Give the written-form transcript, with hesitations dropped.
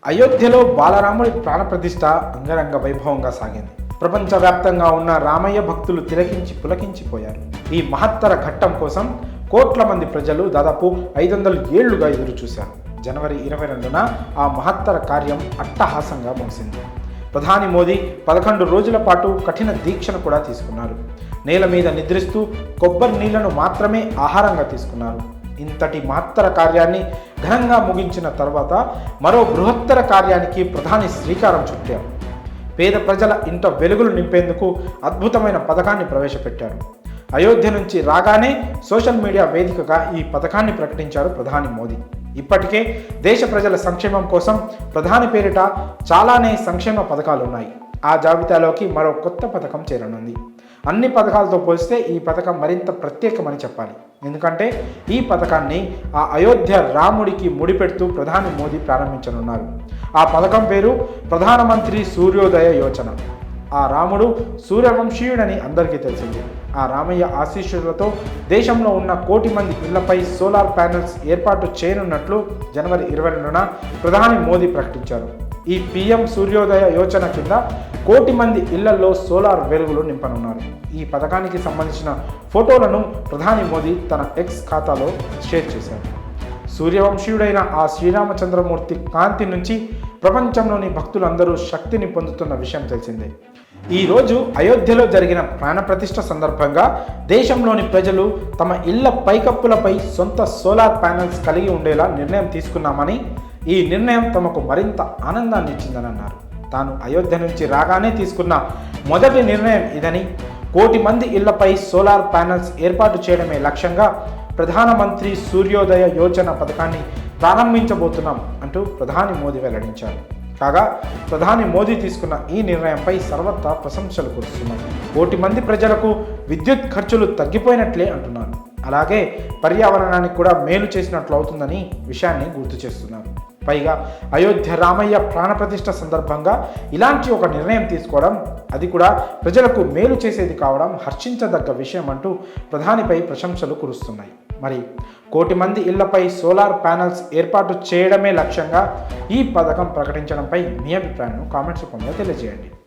అయోధ్యలో బాలరాముడి ప్రాణప్రతిష్ఠ అంగరంగ వైభవంగా సాగింది. ప్రపంచవ్యాప్తంగా ఉన్న రామయ్య భక్తులు తిలకించి పులకించిపోయారు. ఈ మహత్తర ఘట్టం కోసం కోట్ల మంది ప్రజలు దాదాపు 500 ఏళ్లుగా ఎదురు చూశారు. జనవరి 22న ఆ మహత్తర కార్యం అట్టహాసంగా ముగిసింది. ప్రధాని మోదీ 11 రోజుల పాటు కఠిన దీక్షను కూడా తీసుకున్నారు. నేల మీద నిద్రిస్తూ కొబ్బరి నీళ్లను మాత్రమే ఆహారంగా తీసుకున్నారు. ఇంతటి మహత్తర కార్యాన్ని ఘనంగా ముగించిన తర్వాత మరో బృహత్తర కార్యానికి ప్రధాని శ్రీకారం చుట్టారు. పేద ప్రజల ఇంట వెలుగులు నింపేందుకు అద్భుతమైన పథకాన్ని ప్రవేశపెట్టారు. అయోధ్య నుంచి రాగానే సోషల్ మీడియా వేదికగా ఈ పథకాన్ని ప్రకటించారు ప్రధాని మోదీ. ఇప్పటికే దేశ ప్రజల సంక్షేమం కోసం ప్రధాని పేరిట చాలానే సంక్షేమ పథకాలు ఉన్నాయి. ఆ జాబితాలోకి మరో కొత్త పథకం చేరనుంది. అన్ని పథకాలతో పోలిస్తే ఈ పథకం మరింత ప్రత్యేకమని చెప్పాలి. ఎందుకంటే ఈ పథకాన్ని ఆ అయోధ్య రాముడికి ముడిపెడుతూ ప్రధాని మోదీ ప్రారంభించనున్నారు. ఆ పథకం పేరు ప్రధానమంత్రి సూర్యోదయ యోజన. ఆ రాముడు సూర్యవంశీయుడని అందరికీ తెలిసింది. ఆ రామయ్య ఆశీస్సులతో దేశంలో ఉన్న 1 కోటి మంది ఇళ్లపై సోలార్ ప్యానెల్స్ ఏర్పాటు చేయనున్నట్లు జనవరి 22న ప్రధాని మోదీ ప్రకటించారు. ఈ పీఎం సూర్యోదయ యోజన కింద 1 కోటి మంది ఇళ్లలో సోలార్ వెలుగులు నింపనున్నారు. ఈ పథకానికి సంబంధించిన ఫోటోలను ప్రధాని మోదీ తన ఎక్స్ ఖాతాలో షేర్ చేశారు. సూర్యవంశీయుడైన ఆ శ్రీరామచంద్రమూర్తి కాంతి నుంచి ప్రపంచంలోని భక్తులందరూ శక్తిని పొందుతున్న విషయం తెలిసిందే. ఈరోజు అయోధ్యలో జరిగిన ప్రాణప్రతిష్ఠ సందర్భంగా దేశంలోని ప్రజలు తమ ఇళ్ల పైకప్పులపై సొంత సోలార్ ప్యానెల్స్ కలిగి ఉండేలా నిర్ణయం తీసుకున్నామని, ఈ నిర్ణయం తమకు మరింత ఆనందాన్ని ఇచ్చిందని అన్నారు. తాను అయోధ్య నుంచి రాగానే తీసుకున్న మొదటి నిర్ణయం ఇదని, 1 కోటి మంది ఇళ్లపై సోలార్ ప్యానెల్స్ ఏర్పాటు చేయడమే లక్ష్యంగా ప్రధానమంత్రి సూర్యోదయ యోజన పథకాన్ని ప్రారంభించబోతున్నాం అంటూ ప్రధాని మోదీ వెల్లడించారు. కాగా ప్రధాని మోదీ తీసుకున్న ఈ నిర్ణయంపై సర్వత్రా ప్రశంసలు కురుస్తున్నాయి. 1 కోటి మంది ప్రజలకు విద్యుత్ ఖర్చులు తగ్గిపోయినట్లే అంటున్నారు. అలాగే పర్యావరణానికి కూడా మేలు చేసినట్లు అవుతుందని విషయాన్ని గుర్తు చేస్తున్నారు. పైగా అయోధ్య రామయ్య ప్రాణప్రతిష్ఠ సందర్భంగా ఇలాంటి ఒక నిర్ణయం తీసుకోవడం, అది కూడా ప్రజలకు మేలు చేసేది కావడం హర్షించదగ్గ విషయం అంటూ ప్రధానిపై ప్రశంసలు కురుస్తున్నాయి. మరి 1 కోటి మంది ఇళ్లపై సోలార్ ప్యానెల్స్ ఏర్పాటు చేయడమే లక్ష్యంగా ఈ పథకం ప్రకటించడంపై మీ అభిప్రాయాన్ని కామెంట్స్ రూపంలో తెలియజేయండి.